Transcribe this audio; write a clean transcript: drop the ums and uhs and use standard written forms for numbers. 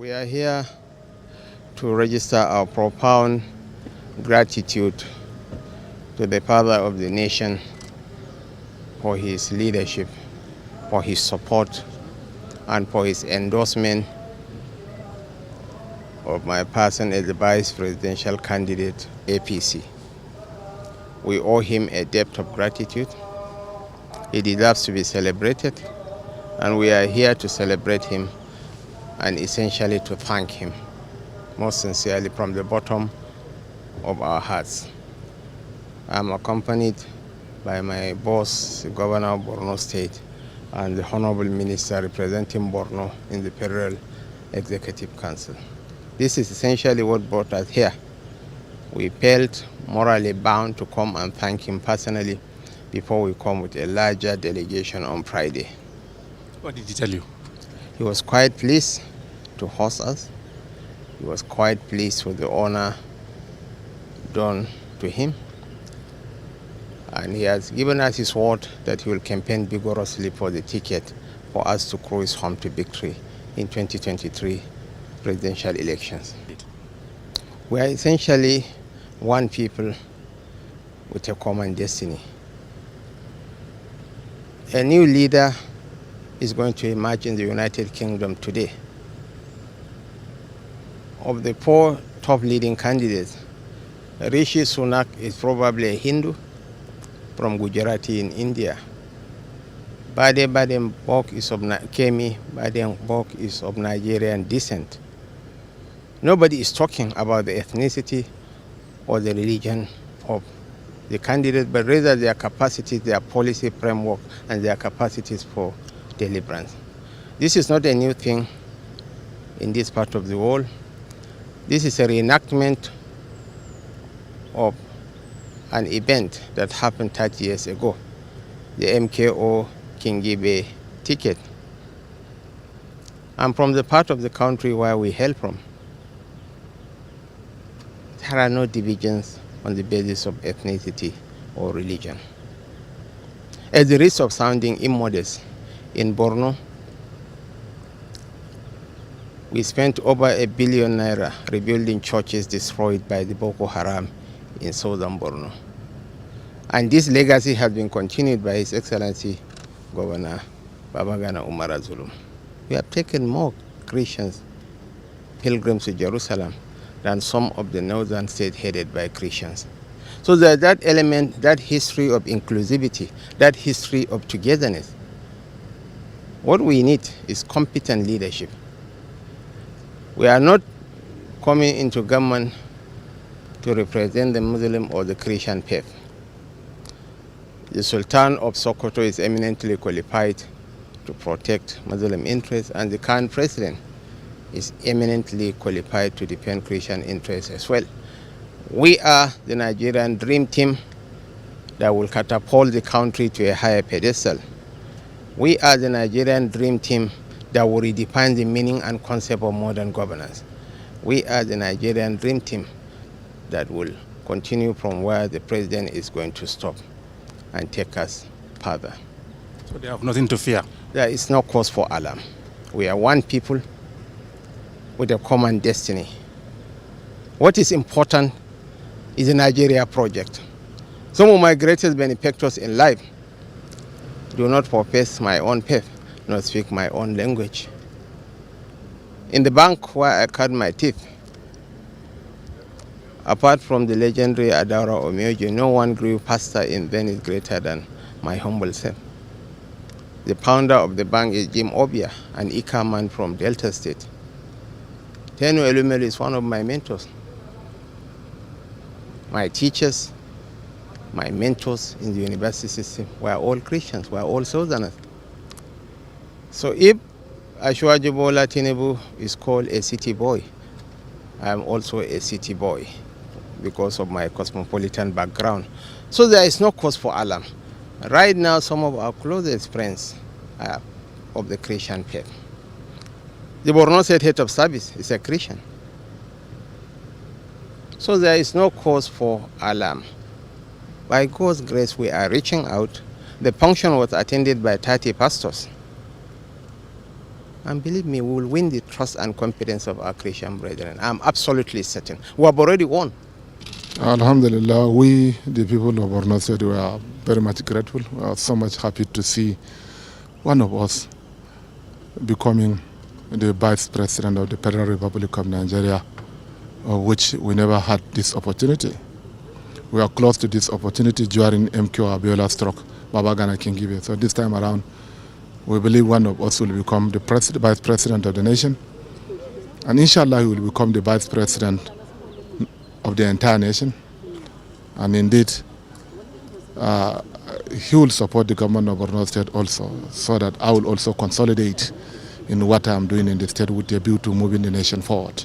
We are here to register our profound gratitude to the father of the nation for his leadership, for his support, and for his endorsement of my person as the vice presidential candidate, APC. We owe him a debt of gratitude. He deserves to be celebrated, and we are here to celebrate him and essentially to thank him most sincerely from the bottom of our hearts. I'm accompanied by my boss, the Governor of Borno State, and the Honorable Minister representing Borno in the Federal Executive Council. This is essentially what brought us here. We felt morally bound to come and thank him personally before we come with a larger delegation on Friday. What did he tell you? He was quite pleased to host us. He was quite pleased with the honor done to him. And he has given us his word that he will campaign vigorously for the ticket for us to cruise home to victory in 2023 presidential elections. We are essentially one people with a common destiny. A new leader is going to emerge in the United Kingdom today. Of the 4 top leading candidates, Rishi Sunak is probably a Hindu from Gujarati in India. Kemi Baden-Bok is of Nigerian descent. Nobody is talking about the ethnicity or the religion of the candidate, but rather their capacities, their policy framework, and their capacities for deliverance. This is not a new thing in this part of the world. This is a reenactment of an event that happened 30 years ago, the MKO Kingibe ticket. I'm from the part of the country where we hail from. There are no divisions on the basis of ethnicity or religion. At the risk of sounding immodest, in Borno, we spent over ₦1 billion rebuilding churches destroyed by the Boko Haram in southern Borno. And this legacy has been continued by His Excellency Governor Babagana Umar Zulum. We have taken more Christians, pilgrims to Jerusalem, than some of the northern states headed by Christians. So that element, that history of inclusivity, that history of togetherness. What we need is competent leadership. We are not coming into government to represent the Muslim or the Christian faith. The Sultan of Sokoto is eminently qualified to protect Muslim interests, and the current president is eminently qualified to defend Christian interests as well. We are the Nigerian dream team that will catapult the country to a higher pedestal. We are the Nigerian dream team that will redefine the meaning and concept of modern governance. We are the Nigerian dream team that will continue from where the president is going to stop and take us further. So they have nothing to fear? There is no cause for alarm. We are one people with a common destiny. What is important is the Nigeria project. Some of my greatest benefactors in life do not profess my own faith, nor speak my own language. In the bank where I cut my teeth, apart from the legendary Adaura Omeoji, no one grew faster in Venice greater than my humble self. The founder of the bank is Jim Obia, an Ika man from Delta State. Tenu Elumelu is one of my mentors. My teachers, my mentors in the university system were all Christians, were all Southerners. So if Ashwaji Bola Tinubu is called a city boy, I am also a city boy because of my cosmopolitan background. So there is no cause for alarm. Right now, some of our closest friends are of the Christian faith. The Borno State head of service is a Christian. So there is no cause for alarm. By God's grace, we are reaching out. The function was attended by 30 pastors. And believe me, we will win the trust and confidence of our Christian brethren. I'm absolutely certain. We have already won. Alhamdulillah, we, the people of Borno State, we are very much grateful. We are so much happy to see one of us becoming the Vice President of the Federal Republic of Nigeria, of which we never had this opportunity. We are close to this opportunity during MKO Abiola stroke, Babagana Kingibe. So this time around, we believe one of us will become the Vice President of the nation. And inshallah, he will become the Vice President of the entire nation. And indeed, he will support the government of Borno State also, so that I will also consolidate in what I am doing in the state with a view to moving the nation forward.